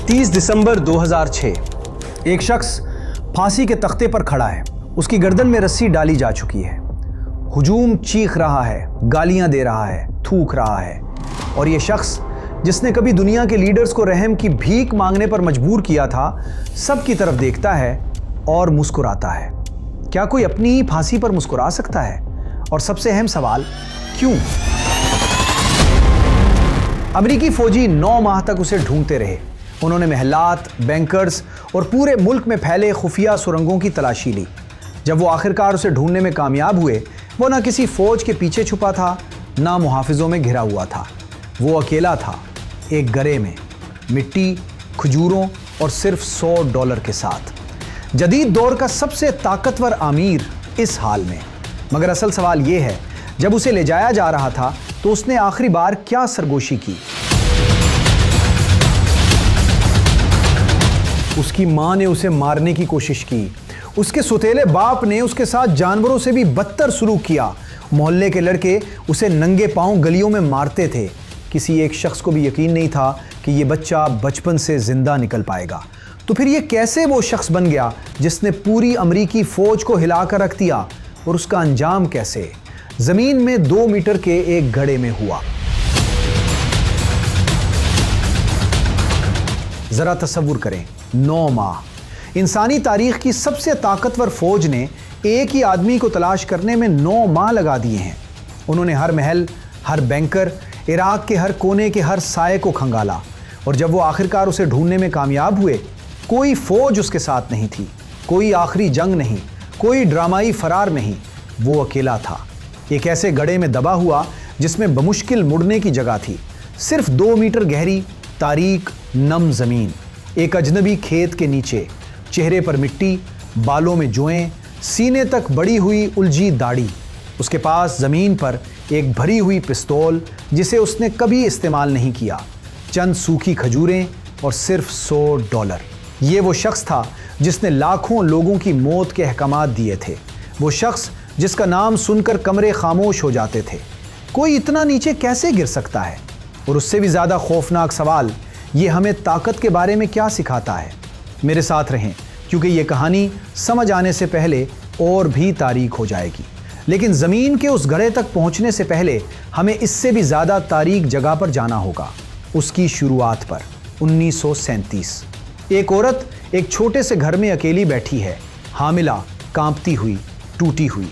30 दिसंबर 2006 एक शख्स फांसी के तख्ते पर खड़ा है। उसकी गर्दन में रस्सी डाली जा चुकी है। हुजूम चीख रहा है, गालियां दे रहा है, थूक रहा है। और ये शख्स जिसने कभी दुनिया के लीडर्स को रहम की भीख मांगने पर मजबूर किया था, सबकी तरफ देखता है और मुस्कुराता है। क्या कोई अपनी ही फांसी पर मुस्कुरा सकता है? और सबसे अहम सवाल, क्यों? अमेरिकी फौजी 9 माह तक उसे ढूंढते रहे। उन्होंने महलात, बैंकर्स और पूरे मुल्क में फैले खुफिया सुरंगों की तलाशी ली। जब वो आखिरकार उसे ढूंढने में कामयाब हुए, वो ना किसी फौज के पीछे छुपा था, ना मुहाफिजों में घिरा हुआ था। वो अकेला था, एक गरे में, मिट्टी, खजूरों और सिर्फ $100 के साथ। जदीद दौर का सबसे ताकतवर अमीर इस हाल में। मगर असल सवाल ये है, जब उसे ले जाया जा रहा था तो उसने आखिरी बार क्या सरगोशी की? उसकी मां ने उसे मारने की कोशिश की। उसके सुतेले बाप ने उसके साथ जानवरों से भी बदतर सलूक किया। मोहल्ले के लड़के उसे नंगे पांव गलियों में मारते थे। किसी एक शख्स को भी यकीन नहीं था कि ये बच्चा बचपन से जिंदा निकल पाएगा। तो फिर ये कैसे वो शख्स बन गया जिसने पूरी अमेरिकी फौज को हिलाकर रख दिया? और उसका अंजाम कैसे? जमीन में 2 मीटर के एक गड्ढे में हुआ। जरा तसव्वुर करें, 9 माह। इंसानी तारीख की सबसे ताकतवर फौज ने एक ही आदमी को तलाश करने में 9 माह लगा दिए हैं। उन्होंने हर महल, हर बैंकर, इराक के हर कोने के हर साये को खंगाला। और जब वो आखिरकार उसे ढूंढने में कामयाब हुए, कोई फौज उसके साथ नहीं थी, कोई आखिरी जंग नहीं, कोई ड्रामाई फरार नहीं। वो अकेला था, एक ऐसे गड्ढे में दबा हुआ जिसमें बमुश्किल मुड़ने की जगह थी। सिर्फ 2 मीटर गहरी, तारीक, नम जमीन, एक अजनबी खेत के नीचे, चेहरे पर मिट्टी, बालों में जोएं, सीने तक बड़ी हुई उलझी दाढ़ी। उसके पास जमीन पर एक भरी हुई पिस्तौल जिसे उसने कभी इस्तेमाल नहीं किया, चंद सूखी खजूरें और सिर्फ $100। ये वो शख्स था जिसने लाखों लोगों की मौत के अहकामात दिए थे। वो शख्स जिसका नाम सुनकर कमरे खामोश हो जाते थे। कोई इतना नीचे कैसे गिर सकता है? और उससे भी ज़्यादा खौफनाक सवाल, ये हमें ताकत के बारे में क्या सिखाता है? मेरे साथ रहें, क्योंकि ये कहानी समझ आने से पहले और भी तारीक हो जाएगी। लेकिन ज़मीन के उस गड्ढे तक पहुंचने से पहले हमें इससे भी ज़्यादा तारीक जगह पर जाना होगा, उसकी शुरुआत पर। 1937। एक औरत एक छोटे से घर में अकेली बैठी है, हामिला, कांपती हुई, टूटी हुई।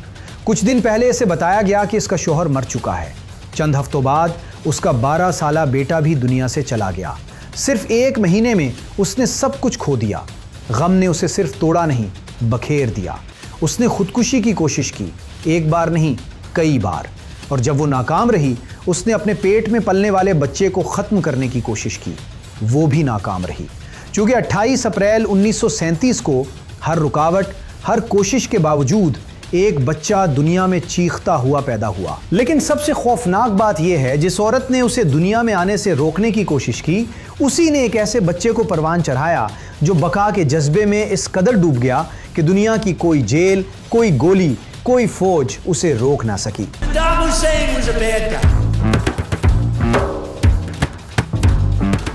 कुछ दिन पहले इसे बताया गया कि इसका शौहर मर चुका है। चंद हफ्तों बाद उसका 12 साला बेटा भी दुनिया से चला गया। सिर्फ 1 महीने में उसने सब कुछ खो दिया। गम ने उसे सिर्फ तोड़ा नहीं, बखेर दिया। उसने खुदकुशी की कोशिश की, एक बार नहीं, कई बार। और जब वो नाकाम रही, उसने अपने पेट में पलने वाले बच्चे को ख़त्म करने की कोशिश की। वो भी नाकाम रही, क्योंकि 28 अप्रैल 1937 को हर रुकावट, हर कोशिश के बावजूद एक बच्चा दुनिया में चीखता हुआ पैदा हुआ। लेकिन सबसे खौफनाक बात यह है, जिस औरत ने उसे दुनिया में आने से रोकने की कोशिश की, उसी ने एक ऐसे बच्चे को परवान चढ़ाया जो बका के जज्बे में इस कदर डूब गया कि दुनिया की कोई जेल, कोई गोली, कोई फौज उसे रोक ना सकी।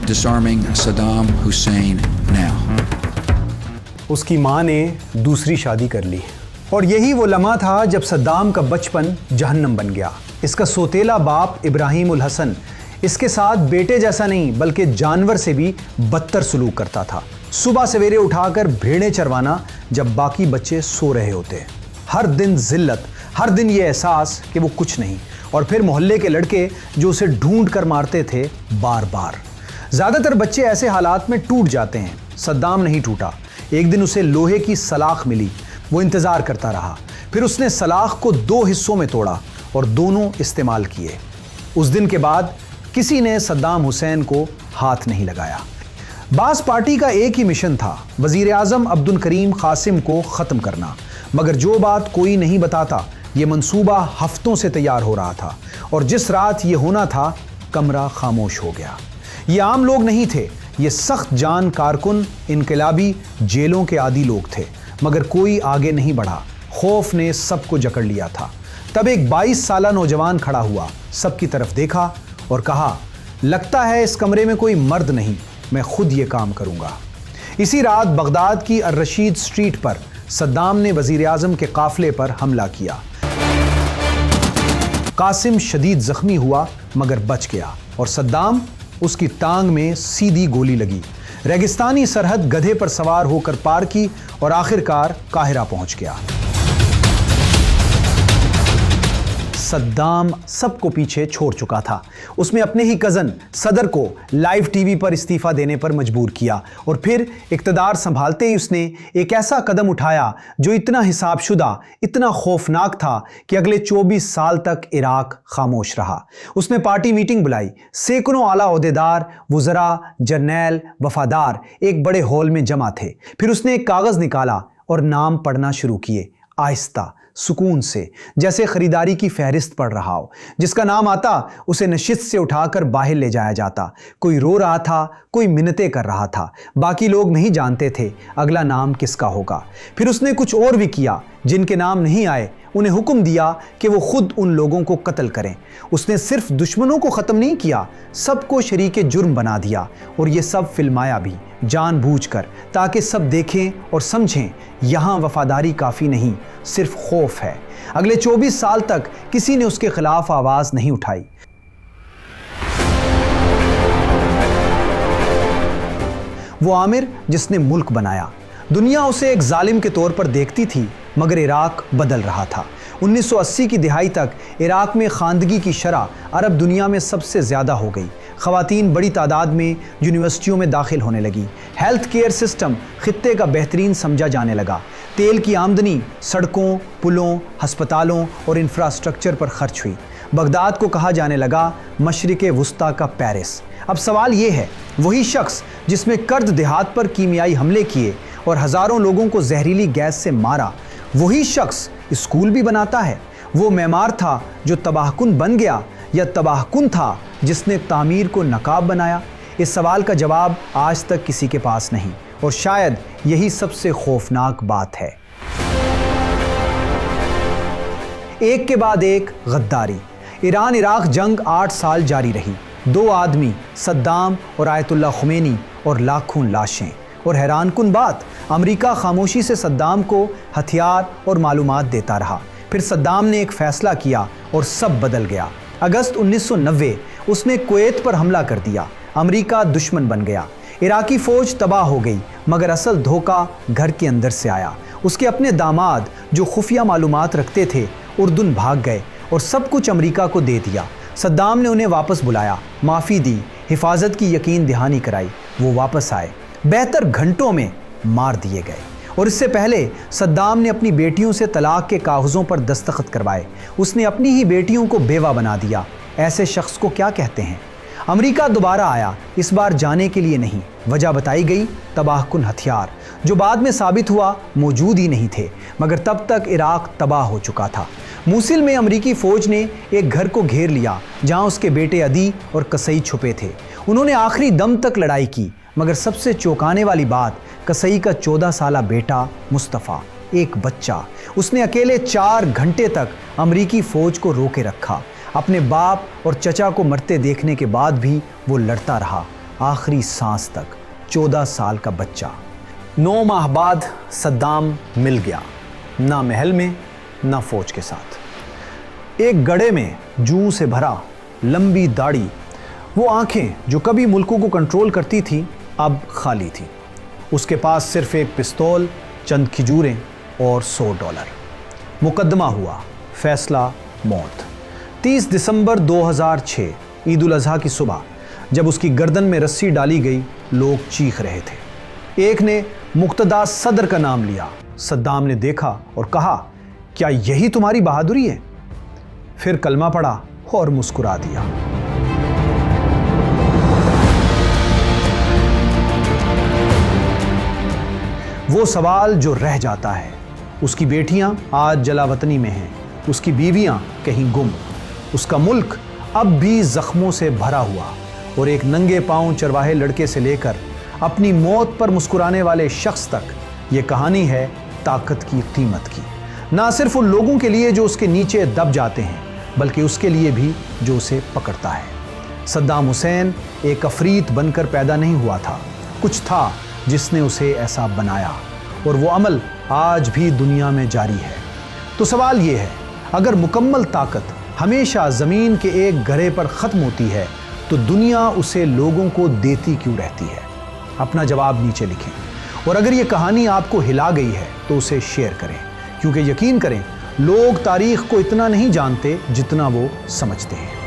Disarming Saddam Hussein now. उसकी मां ने दूसरी शादी कर ली। और यही वो लम्हा था जब सद्दाम का बचपन जहन्नम बन गया। इसका सोतेला बाप इब्राहिम उल हसन इसके साथ बेटे जैसा नहीं, बल्कि जानवर से भी बदतर सलूक करता था। सुबह सवेरे उठाकर भेड़ें चरवाना जब बाकी बच्चे सो रहे होते। हर दिन जिल्लत, हर दिन ये एहसास कि वो कुछ नहीं। और फिर मोहल्ले के लड़के जो उसे ढूंढ कर मारते थे बार बार। ज़्यादातर बच्चे ऐसे हालात में टूट जाते हैं। सद्दाम नहीं टूटा। एक दिन उसे लोहे की सलाख मिली। वो इंतज़ार करता रहा। फिर उसने सलाख को 2 हिस्सों में तोड़ा और दोनों इस्तेमाल किए। उस दिन के बाद किसी ने सद्दाम हुसैन को हाथ नहीं लगाया। बास पार्टी का एक ही मिशन था, वज़ीर आज़म अब्दुल करीम क़ासिम को ख़त्म करना। मगर जो बात कोई नहीं बताता, ये मंसूबा हफ्तों से तैयार हो रहा था। और जिस रात ये होना था, कमरा खामोश हो गया। ये आम लोग नहीं थे, ये सख्त जान कारकुन, इनकलाबी, जेलों के आदी लोग थे। मगर कोई आगे नहीं बढ़ा। खौफ ने सबको जकड़ लिया था। तब एक 22 साला नौजवान खड़ा हुआ, सबकी तरफ देखा और कहा, लगता है इस कमरे में कोई मर्द नहीं, मैं खुद ये काम करूंगा। इसी रात बगदाद की अर रशीद स्ट्रीट पर सद्दाम ने वजीर आजम के काफिले पर हमला किया। कासिम शदीद जख्मी हुआ मगर बच गया और सद्दाम, उसकी टांग में सीधी गोली लगी। रेगिस्तानी सरहद गधे पर सवार होकर पार की और आखिरकार काहिरा पहुंच गया। सद्दाम सबको पीछे छोड़ चुका था। उसने अपने ही कज़न सदर को लाइव टीवी पर इस्तीफा देने पर मजबूर किया और फिर इक़्तिदार संभालते ही उसने एक ऐसा कदम उठाया जो इतना हिसाबशुदा, इतना खौफनाक था कि अगले 24 साल तक इराक खामोश रहा। उसने पार्टी मीटिंग बुलाई। सैकड़ों आला ओहदेदार, वुज़रा, जर्नैल, वफादार एक बड़े हॉल में जमा थे। फिर उसने एक कागज़ निकाला और नाम पढ़ना शुरू किए, आहिस्ता, सुकून से, जैसे खरीदारी की फहरिस्त पढ़ रहा हो। जिसका नाम आता उसे नशिस्त से उठाकर बाहर ले जाया जाता। कोई रो रहा था, कोई मिन्नतें कर रहा था। बाकी लोग नहीं जानते थे अगला नाम किसका होगा। फिर उसने कुछ और भी किया। जिनके नाम नहीं आए उन्हें हुक्म दिया कि वो खुद उन लोगों को कत्ल करें। उसने सिर्फ दुश्मनों को ख़त्म नहीं किया, सबको शरीके जुर्म बना दिया। और ये सब फिल्माया भी जानबूझकर, ताकि सब देखें और समझें यहाँ वफादारी काफ़ी नहीं, सिर्फ खौफ है। अगले 24 साल तक किसी ने उसके खिलाफ आवाज़ नहीं उठाई। वो आमिर जिसने मुल्क बनाया। दुनिया उसे एक जालिम के तौर पर देखती थी, मगर इराक बदल रहा था। 1980 की दिहाई तक इराक में खानदगी की शरह अरब दुनिया में सबसे ज़्यादा हो गई। ख़वातीन बड़ी तादाद में यूनिवर्सिटियों में दाखिल होने लगी। हेल्थ केयर सिस्टम खित्ते का बेहतरीन समझा जाने लगा। तेल की आमदनी सड़कों, पुलों, हस्पतालों और इंफ्रास्ट्रक्चर पर खर्च हुई। बगदाद को कहा जाने लगा मशरिक़ वुस्ता का पेरिस। अब सवाल ये है, वही शख्स जिसमें कर्द देहात पर कीमियाई हमले किए और हज़ारों लोगों को जहरीली गैस से मारा, वही शख्स स्कूल भी बनाता है? वो मेमार था जो तबाहकुन बन गया या तबाहकुन था जिसने तामीर को नकाब बनाया? इस सवाल का जवाब आज तक किसी के पास नहीं, और शायद यही सबसे खौफनाक बात है। एक के बाद एक गद्दारी। ईरान इराक जंग 8 साल जारी रही। 2 आदमी, सद्दाम और आयतुल्लाह खुमैनी, और लाखों लाशें। और हैरानकुन बात, अमेरिका खामोशी से सद्दाम को हथियार और मालूमात देता रहा। फिर सद्दाम ने एक फ़ैसला किया और सब बदल गया। अगस्त 1990 उसने कुवैत पर हमला कर दिया। अमेरिका दुश्मन बन गया। इराकी फ़ौज तबाह हो गई, मगर असल धोखा घर के अंदर से आया। उसके अपने दामाद जो खुफिया मालूमात रखते थे उर्दन भाग गए और सब कुछ अमेरिका को दे दिया। सद्दाम ने उन्हें वापस बुलाया, माफ़ी दी, हिफाजत की यकीन दहानी कराई। वो वापस आए, बेहतर घंटों में मार दिए गए। और इससे पहले सद्दाम ने अपनी बेटियों से तलाक के कागज़ों पर दस्तखत करवाए। उसने अपनी ही बेटियों को बेवा बना दिया। ऐसे शख्स को क्या कहते हैं? अमेरिका दोबारा आया, इस बार जाने के लिए नहीं। वजह बताई गई, तबाहकुन हथियार, जो बाद में साबित हुआ मौजूद ही नहीं थे, मगर तब तक इराक तबाह हो चुका था। मूसिल में अमेरिकी फ़ौज ने एक घर को घेर लिया जहां उसके बेटे अदी और कसई छुपे थे। उन्होंने आखिरी दम तक लड़ाई की, मगर सबसे चौंकाने वाली बात, कसई का 14 साला बेटा मुस्तफ़ा, एक बच्चा, उसने अकेले 4 घंटे तक अमेरिकी फ़ौज को रोके रखा। अपने बाप और चचा को मरते देखने के बाद भी वो लड़ता रहा, आखिरी सांस तक। 14 साल का बच्चा। 9 माह बाद सद्दाम मिल गया, ना महल में ना फ़ौज के साथ। एक गड्ढे में जूं से भरा, लंबी दाढ़ी, वो आंखें जो कभी मुल्कों को कंट्रोल करती थी अब खाली थी। उसके पास सिर्फ एक पिस्तौल, चंद खिजूरें और $100। मुकदमा हुआ, फैसला मौत। 30 दिसंबर 2006 ईद उल अज़हा की सुबह, जब उसकी गर्दन में रस्सी डाली गई, लोग चीख रहे थे। एक ने मुक्तदा सदर का नाम लिया। सद्दाम ने देखा और कहा, क्या यही तुम्हारी बहादुरी है? फिर कलमा पढ़ा और मुस्कुरा दिया। वो सवाल जो रह जाता है। उसकी बेटियां आज जलावतनी में हैं, उसकी बीवियां कहीं गुम, उसका मुल्क अब भी जख्मों से भरा हुआ, और एक नंगे पांव चरवाहे लड़के से लेकर अपनी मौत पर मुस्कुराने वाले शख्स तक ये कहानी है ताकत की कीमत की। ना सिर्फ उन लोगों के लिए जो उसके नीचे दब जाते हैं, बल्कि उसके लिए भी जो उसे पकड़ता है। सद्दाम हुसैन एक अफरीत बनकर पैदा नहीं हुआ था, कुछ था जिसने उसे ऐसा बनाया, और वो अमल आज भी दुनिया में जारी है। तो सवाल ये है, अगर मुकम्मल ताकत हमेशा ज़मीन के एक घरे पर ख़त्म होती है तो दुनिया उसे लोगों को देती क्यों रहती है? अपना जवाब नीचे लिखें, और अगर ये कहानी आपको हिला गई है तो उसे शेयर करें, क्योंकि यकीन करें लोग तारीख़ को इतना नहीं जानते जितना वो समझते हैं।